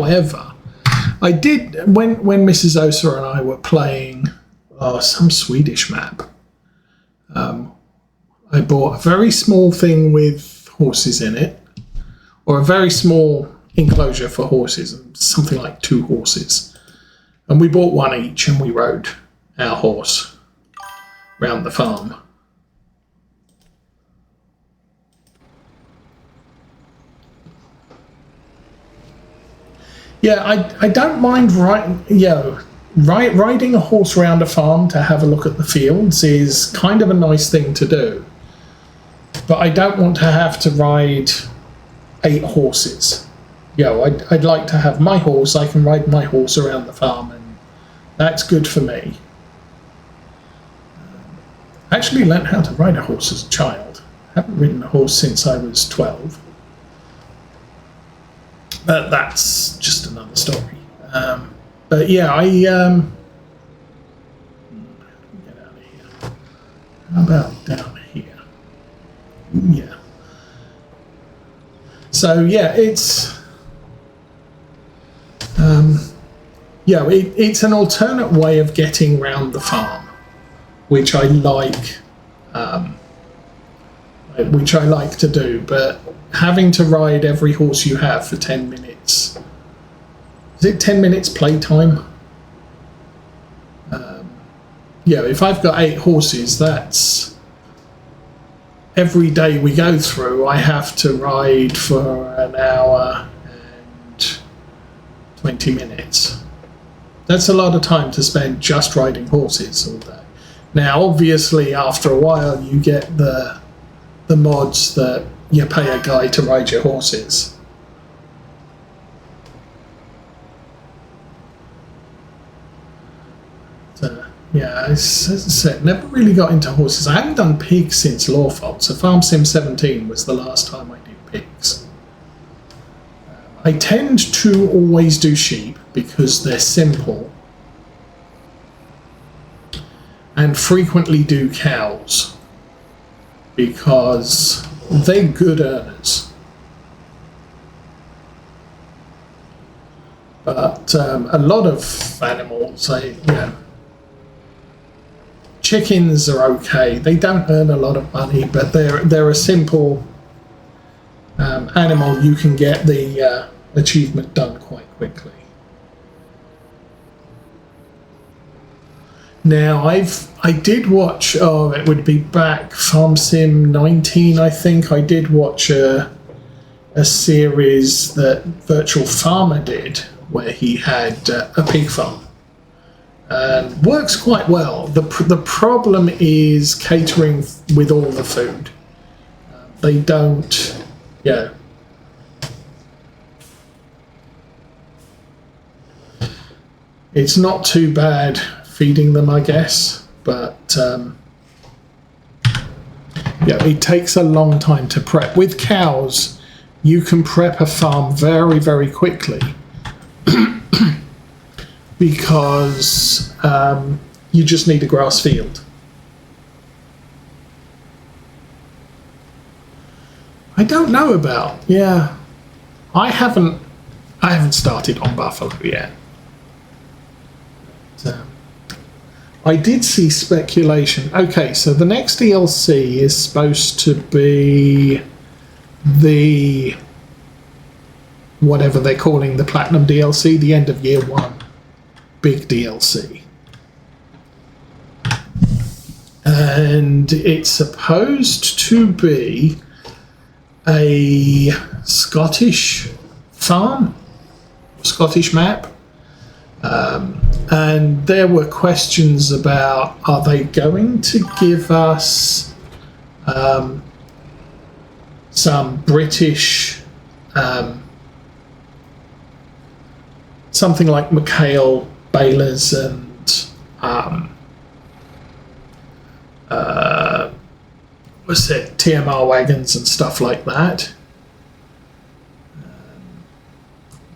However, I did, when Mrs. Osa and I were playing some Swedish map, I bought a very small thing with horses in it, or a very small enclosure for horses, something like 2 horses. And we bought one each and we rode our horse round the farm. Yeah, I don't mind riding a horse around a farm to have a look at the fields is kind of a nice thing to do. But I don't want to have to ride 8 horses. I'd like to have my horse. I can ride my horse around the farm, and that's good for me. I actually learned how to ride a horse as a child. I haven't ridden a horse since I was 12. But that's just another story. But yeah, how do we get out of here? How about down here? Yeah. So yeah, it's it's an alternate way of getting round the farm, which I like. Which I like to do, but having to ride every horse you have for 10 minutes. Is it 10 minutes playtime? If I've got 8 horses, that's every day we go through, I have to ride for an hour and 20 minutes. That's a lot of time to spend just riding horses all day. Now, obviously, after a while, you get the mods that you pay a guy to ride your horses. So, yeah, as I said, never really got into horses. I haven't done pigs since Lawful, so Farm Sim 17 was the last time I did pigs. I tend to always do sheep because they're simple, and frequently do cows because they're good earners. But a lot of animals, chickens are okay. They don't earn a lot of money, but they're a simple animal. You can get the achievement done quite quickly. Now, I did watch, it would be back Farm Sim 19, I think. I did watch a series that Virtual Farmer did, where he had a pig farm. And works quite well. The problem is catering with all the food. They don't, it's not too bad feeding them, I guess, but it takes a long time to prep. With cows, you can prep a farm very, very quickly because you just need a grass field. I don't know about, I haven't started on buffalo yet. I did see speculation. Okay, so the next DLC is supposed to be the whatever they're calling the Platinum DLC, the end of year 1 big DLC. And it's supposed to be a Scottish farm, Scottish map. And there were questions about, are they going to give us some British, something like McHale balers and TMR wagons and stuff like that.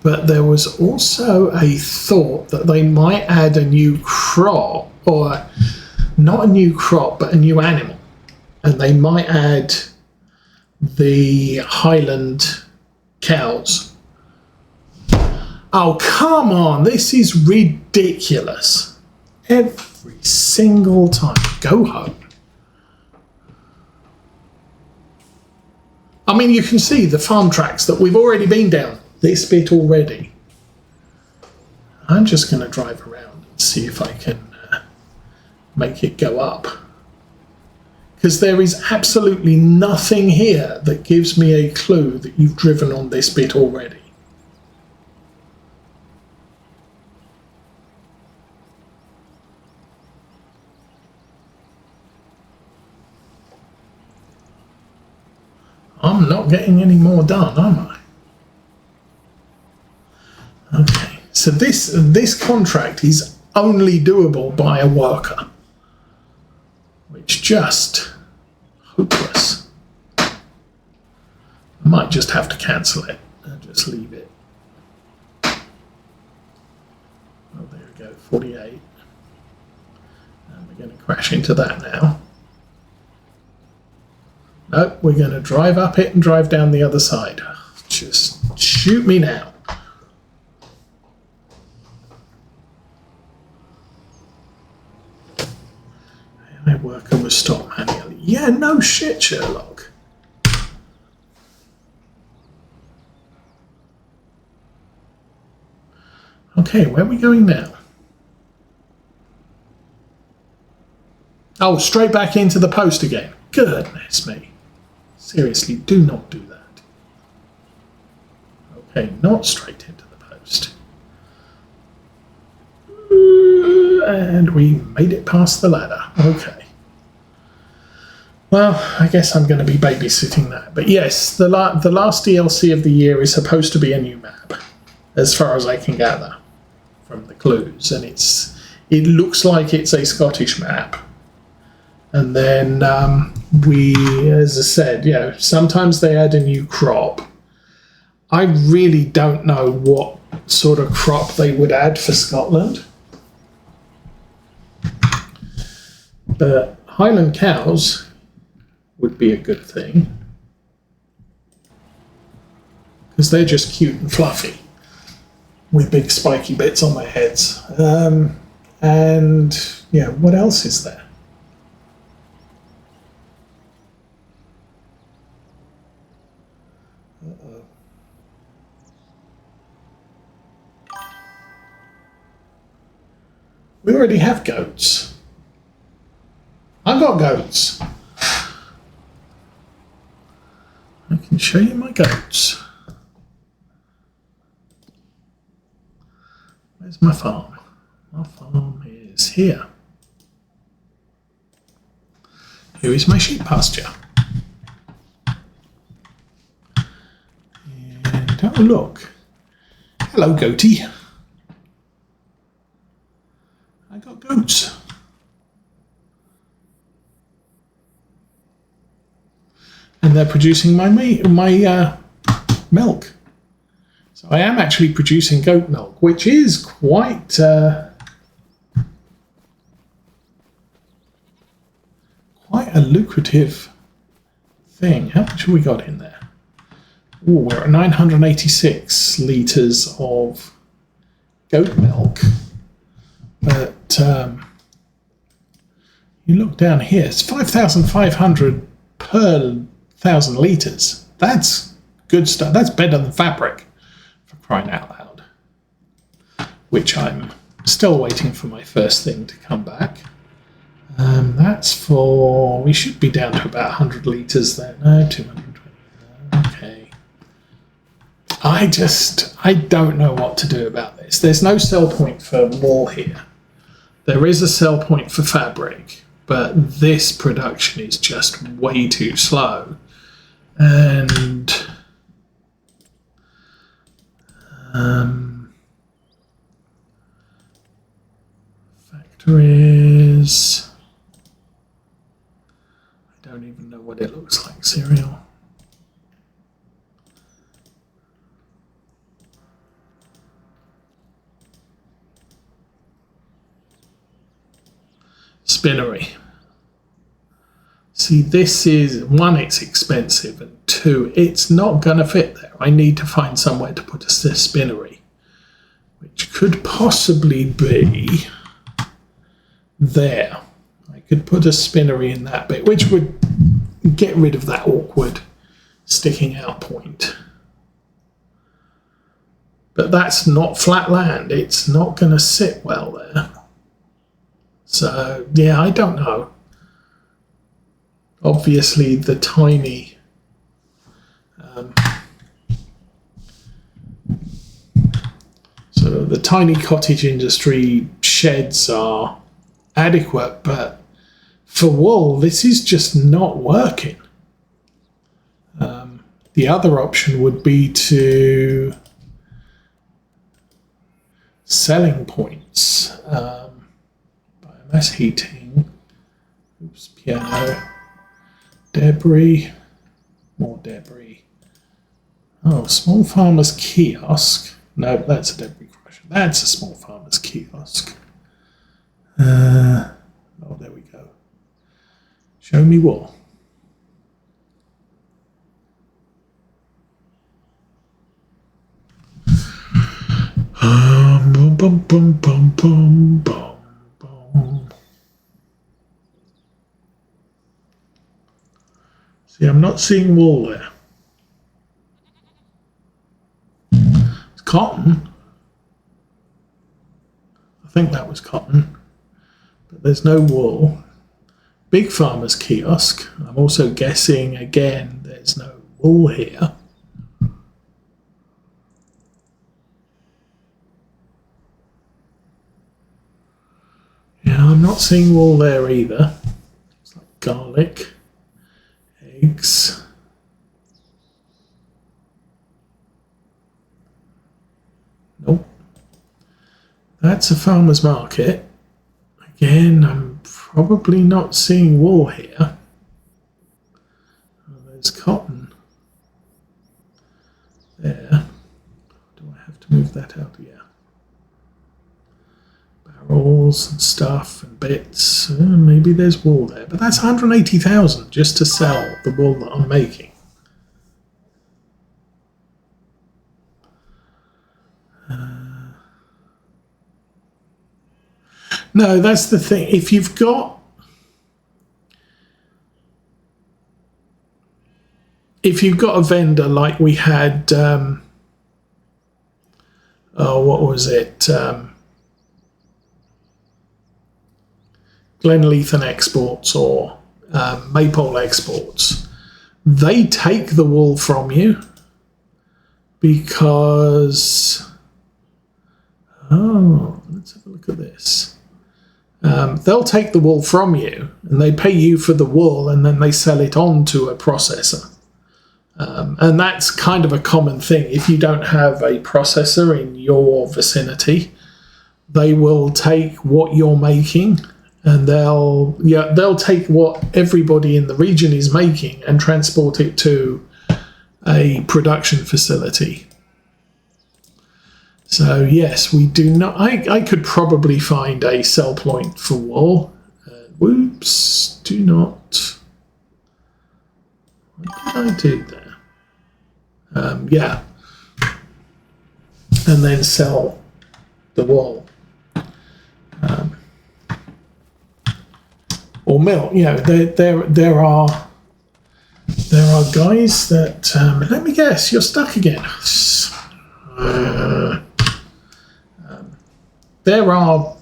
But there was also a thought that they might add a new crop, or not a new crop, but a new animal. And they might add the Highland cows. Oh, come on. This is ridiculous. Every single time. Go home. I mean, you can see the farm tracks that we've already been down this bit already. I'm just going to drive around and see if I can make it go up. Because there is absolutely nothing here that gives me a clue that you've driven on this bit already. I'm not getting any more done, am I? Okay, so this contract is only doable by a worker, which just hopeless. I might just have to cancel it and just leave it. Oh, there we go, 48. And we're going to crash into that now. No, we're going to drive up it and drive down the other side. Just shoot me now. My worker was stopped manually. Yeah, no shit, Sherlock. Okay, where are we going now? Oh, straight back into the post again. Goodness me. Seriously, do not do that. Okay, not straight into the post. And we made it past the ladder. Okay. Well, I guess I'm going to be babysitting that. But yes, the last DLC of the year is supposed to be a new map, as far as I can gather from the clues. And it looks like it's a Scottish map. And then as I said, you know, sometimes they add a new crop. I really don't know what sort of crop they would add for Scotland. But Highland cows would be a good thing. Because they're just cute and fluffy with big spiky bits on their heads. And, yeah, what else is there? We already have goats. I've got goats. I can show you my goats. Where's my farm? My farm is here. Here is my sheep pasture. And oh look. Hello, goatee. I got goats. And they're producing my milk. So I am actually producing goat milk, which is quite quite a lucrative thing. How much have we got in there? Ooh, we're at 986 litres of goat milk. But you look down here, it's 5,500 per 1,000 litres. That's good stuff. That's better than fabric, for crying out loud. Which I'm still waiting for my first thing to come back. That's for... we should be down to about 100 litres there. No, 220. Okay. I don't know what to do about this. There's no sell point for wool here. There is a sell point for fabric, but this production is just way too slow. And factories, I don't even know what it looks like. Cereal. Spinnery. See, this is, one, it's expensive, and two, it's not going to fit there. I need to find somewhere to put a spinnery. could possibly be there. I could put a spinnery in that bit, which would get rid of that awkward sticking out point. But that's not flat land. It's not going to sit well there. So, yeah, I don't know. Obviously, the tiny so the tiny cottage industry sheds are adequate, but for wool, this is just not working. The other option would be to selling points, biomass heating, oops, piano, debris, more debris. Oh, small farmer's kiosk. No, that's a debris crusher. That's a small farmer's kiosk. Oh, there we go. Show me wool. Boom, boom, boom, boom, boom, boom, boom. See, I'm not seeing wool there. It's cotton. I think that was cotton, but there's no wool. Big farmer's kiosk. I'm also guessing again there's no wool here. Yeah, I'm not seeing wool there either. It's like garlic, eggs. Nope. That's a farmer's market. Again, I'm probably not seeing wool here. Oh, there's cotton there. Do I have to move that out? Yeah. Barrels and stuff and bits. Maybe there's wool there, but that's 180,000 just to sell the wool that I'm making. No, that's the thing. If you've got a vendor like we had, what was it? Glenleithan Exports or Maypole Exports, they take the wool from you because, let's have a look at this. They'll take the wool from you and they pay you for the wool and then they sell it on to a processor. And that's kind of a common thing. If you don't have a processor in your vicinity, they will take what you're making and they'll take what everybody in the region is making and transport it to a production facility. So yes, we do not. I could probably find a sell point for wool. Whoops! Do not. What did I do there? Yeah, and then sell the wool. Or mill. You know, there are guys that. Let me guess. You're stuck again. There are,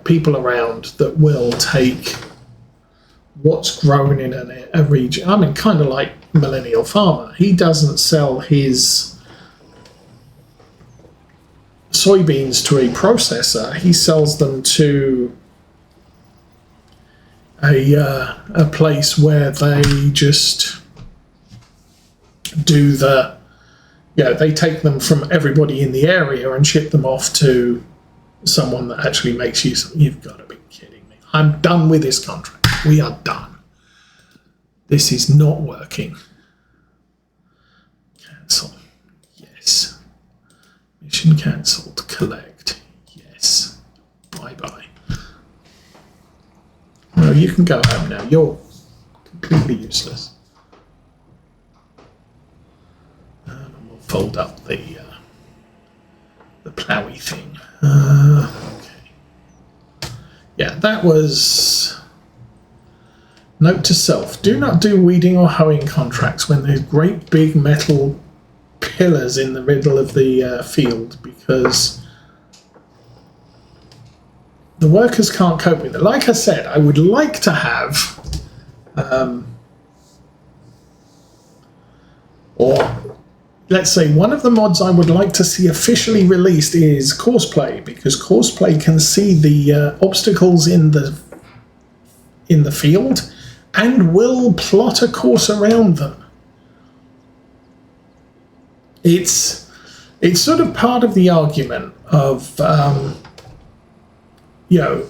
people around that will take what's grown in a region. I mean, kind of like Millennial Farmer. He doesn't sell his soybeans to a processor. He sells them to a place where they just do the, they take them from everybody in the area and ship them off to someone that actually makes use of. You've got to be kidding me. I'm done with this contract. We are done. This is not working. Cancel. Yes. Mission cancelled. Collect. Yes. Bye-bye. No, you can go home now. You're completely useless. And we'll fold up the plowy thing. Okay. Yeah, that was... Note to self, do not do weeding or hoeing contracts when there's great big metal pillars in the middle of the field, because the workers can't cope with it. Like I said, I would like to have or let's say one of the mods I would like to see officially released is Courseplay, because Courseplay can see the obstacles in the field and will plot a course around them. It's sort of part of the argument of, you know,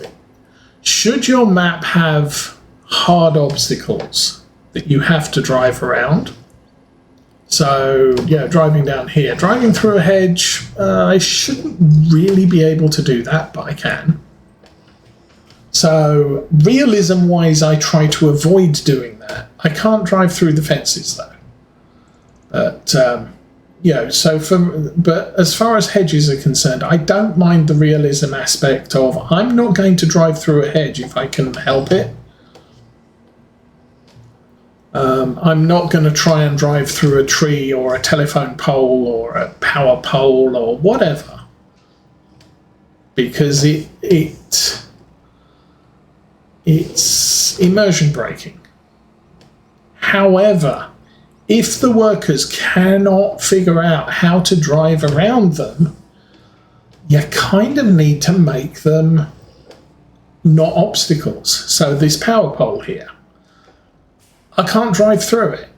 should your map have hard obstacles that you have to drive around? So, yeah, driving down here, driving through a hedge, I shouldn't really be able to do that, but I can. So, realism-wise, I try to avoid doing that. I can't drive through the fences, though. But, you know, but as far as hedges are concerned, I don't mind the realism aspect of I'm not going to drive through a hedge if I can help it. I'm not going to try and drive through a tree or a telephone pole or a power pole or whatever, because it's immersion breaking. However, if the workers cannot figure out how to drive around them, you kind of need to make them not obstacles. So this power pole here, I can't drive through it.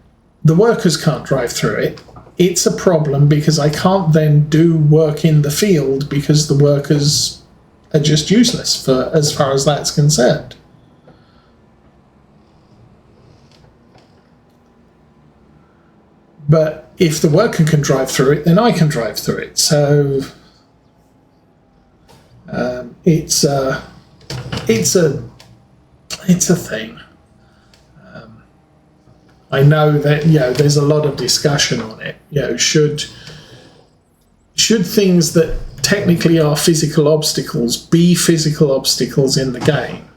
The workers can't drive through it. It's a problem because I can't then do work in the field because the workers are just useless for as far as that's concerned. But if the worker can drive through it, then I can drive through it. So it's a thing. I know that, you know, there's a lot of discussion on it. You know, should things that technically are physical obstacles be physical obstacles in the game?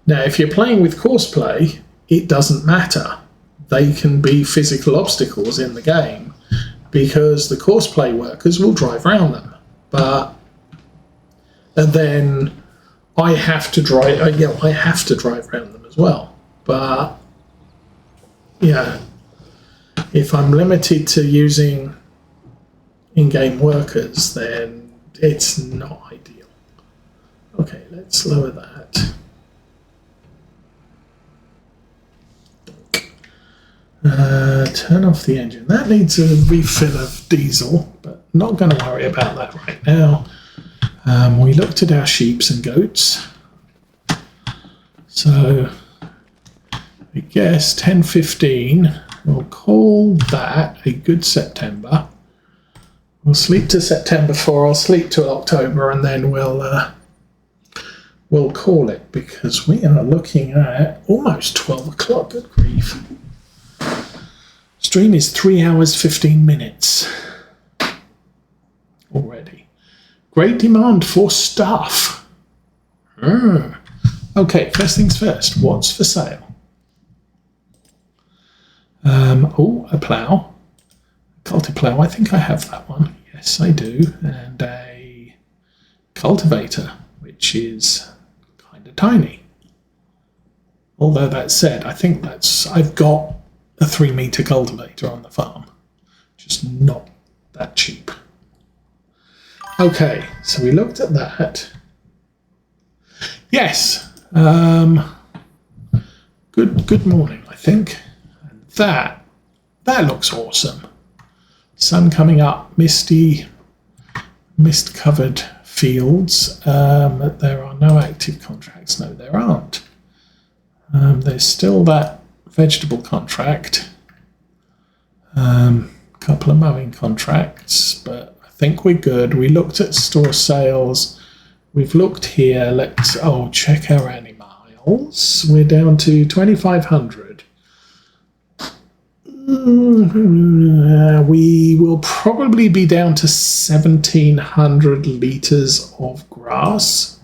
Now, if you're playing with Courseplay, it doesn't matter. They can be physical obstacles in the game because the Courseplay workers will drive around them. And then I have to drive. I have to drive around them as well. But yeah, if I'm limited to using in-game workers, then it's not ideal. Okay, let's lower that. Turn off the engine. That needs a refill of diesel, but not going to worry about that right now. We looked at our sheeps and goats. So I guess 10:15, we'll call that a good September. We'll sleep to September 4, I'll sleep till October, and then we'll call it, because we are looking at almost 12 o'clock, good grief. Stream is 3 hours, 15 minutes already. Great demand for stuff. Okay, first things first, what's for sale? A plough, plough. I think I have that one. Yes, I do. And a cultivator, which is kind of tiny. Although that said, I think I've got a 3-meter cultivator on the farm, just not that cheap. Okay, so we looked at that. Yes. Good morning, I think. That looks awesome. Sun coming up, mist-covered fields. There are no active contracts. No, there aren't. There's still that vegetable contract. Couple of mowing contracts, but I think we're good. We looked at store sales. We've looked here. Let's check our anti-miles. We're down to 2,500. We will probably be down to 1,700 litres of grass.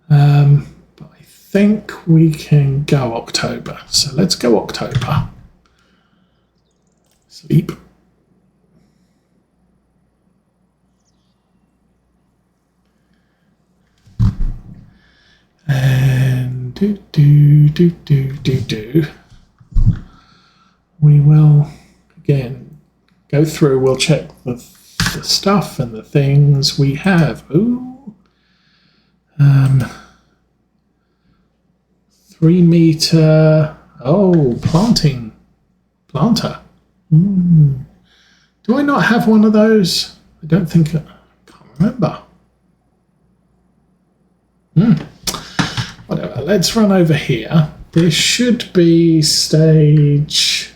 But I think we can go October. So let's go October. Sleep. And we will again go through. We'll check the stuff and the things we have. Ooh, 3 meter. Oh, planter. Do I not have one of those? I don't think. I can't remember. Whatever. Let's run over here. There should be stage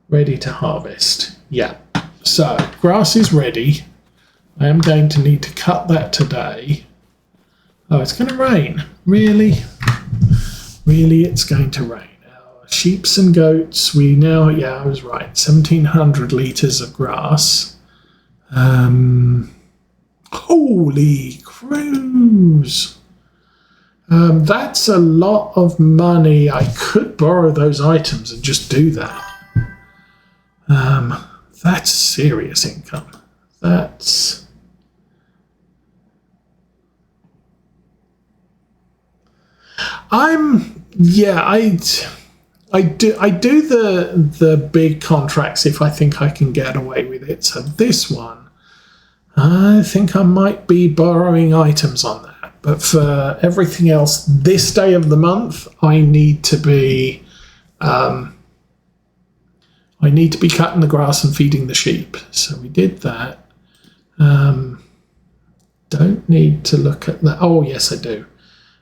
ready to harvest. Yeah. So grass is ready. I am going to need to cut that today. Oh, it's going to rain. Really? Really, it's going to rain. Our sheeps and goats, we now, yeah, I was right, 1,700 litres of grass. Holy crows! That's a lot of money. I could borrow those items and just do that. That's serious income. That's... I do the big contracts if I think I can get away with it. So this one, I think I might be borrowing items on that. But for everything else, this day of the month, I need to be cutting the grass and feeding the sheep. So we did that. Don't need to look at that. Oh yes, I do.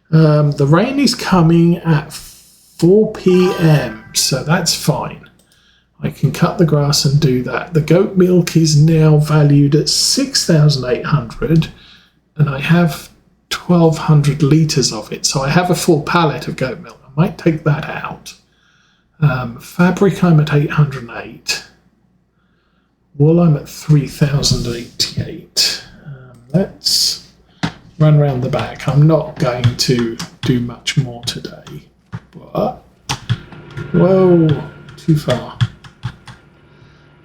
The rain is coming at 4 p.m, so that's fine. I can cut the grass and do that. The goat milk is now valued at 6,800, and I have 1,200 litres of it, so I have a full pallet of goat milk. I might take that out. Fabric, I'm at 808. Wool, I'm at 3,088. Let's run around the back. I'm not going to do much more today, but whoa, too far.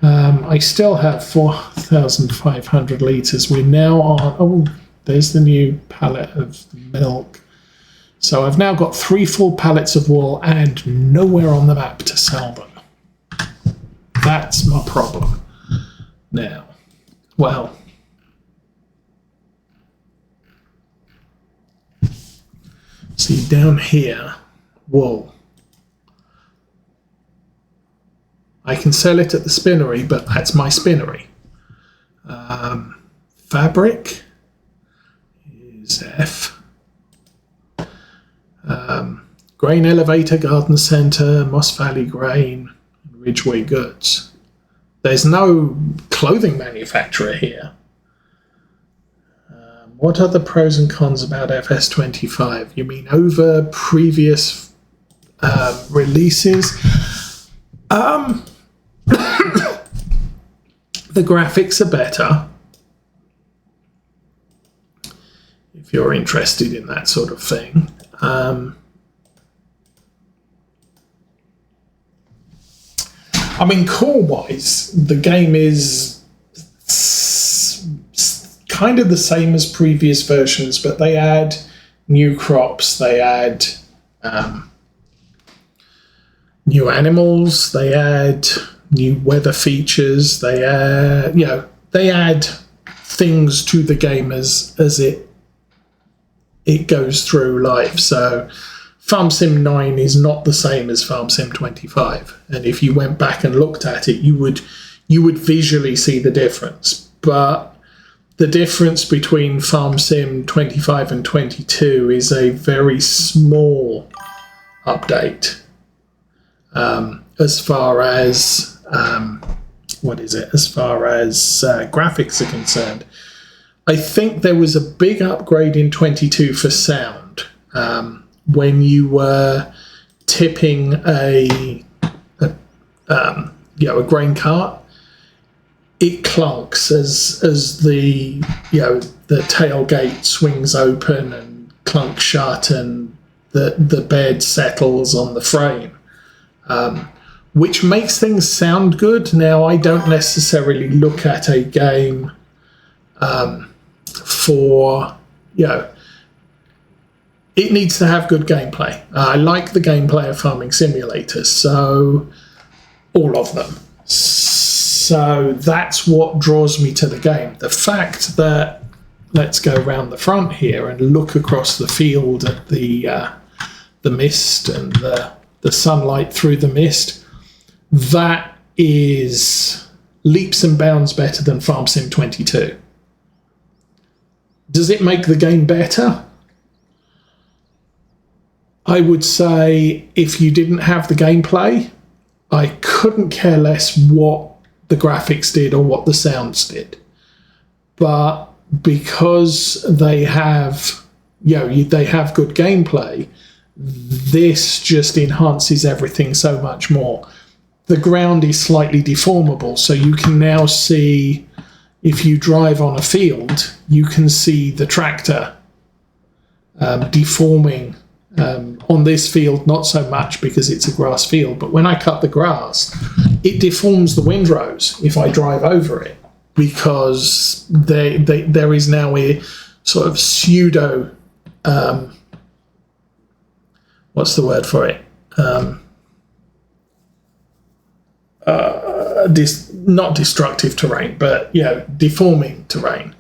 I still have 4,500 litres. We're now on, oh, there's the new pallet of milk. So I've now got 3 full pallets of wool and nowhere on the map to sell them. That's my problem. Now, well, see down here, wool. I can sell it at the spinnery, but that's my spinnery. Fabric is F. Grain elevator, garden centre, Moss Valley Grain, Ridgeway Goods. There's no clothing manufacturer here. What are the pros and cons about FS25? You mean over previous releases? The graphics are better, if you're interested in that sort of thing. I mean, core-wise, the game is kind of the same as previous versions, but they add new crops, they add new animals, they add new weather features, they add, they add things to the game as it goes through life. So Farm Sim 9 is not the same as Farm Sim 25, and if you went back and looked at it, you would visually see the difference. But the difference between Farm Sim 25 and 22 is a very small update. As far as as far as graphics are concerned, I think there was a big upgrade in 22 for sound when you were tipping a a grain cart, it clunks as the the tailgate swings open and clunks shut, and the bed settles on the frame, which makes things sound good. Now, I don't necessarily look at a game for it needs to have good gameplay. I like the gameplay of farming simulators, so all of them. So that's what draws me to the game. The fact that, let's go around the front here and look across the field at the mist and the sunlight through the mist, that is leaps and bounds better than Farm Sim 22. Does it make the game better? I would say if you didn't have the gameplay, I couldn't care less what the graphics did or what the sounds did. But because they have, they have good gameplay, this just enhances everything so much more. The ground is slightly deformable, so you can now see, if you drive on a field, you can see the tractor deforming. On this field, not so much because it's a grass field, but when I cut the grass, it deforms the windrows if I drive over it, because there is now a sort of pseudo, what's the word for it? Not destructive terrain, but deforming terrain.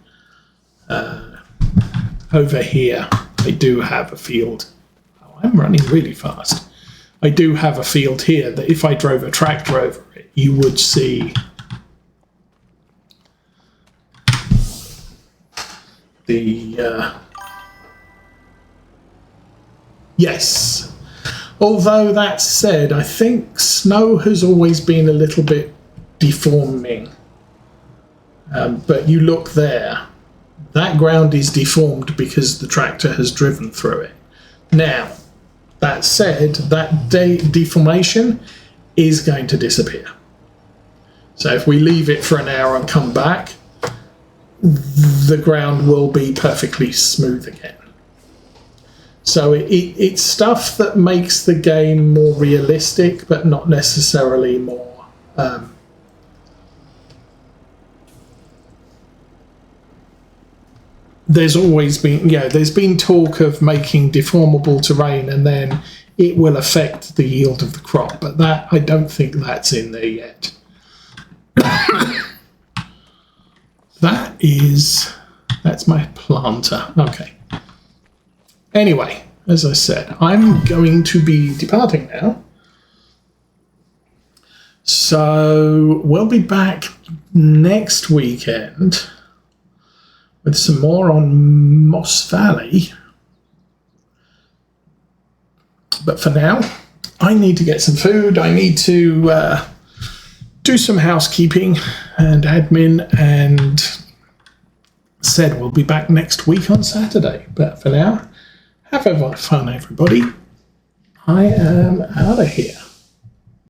Over here, I do have a field. I'm running really fast. I do have a field here that if I drove a tractor over it, you would see the... yes. Although that said, I think snow has always been a little bit deforming. But you look there, that ground is deformed because the tractor has driven through it. Now, that said, that deformation is going to disappear. So if we leave it for an hour and come back, the ground will be perfectly smooth again. So it's stuff that makes the game more realistic, but not necessarily more... there's always been, there's been talk of making deformable terrain and then it will affect the yield of the crop, but that, I don't think that's in there yet. That's my planter. Okay. Anyway, as I said, I'm going to be departing now. So we'll be back next weekend with some more on Moss Valley. But for now, I need to get some food. I need to do some housekeeping and admin, and said we'll be back next week on Saturday. But for now, have a lot of fun, everybody. I am out of here.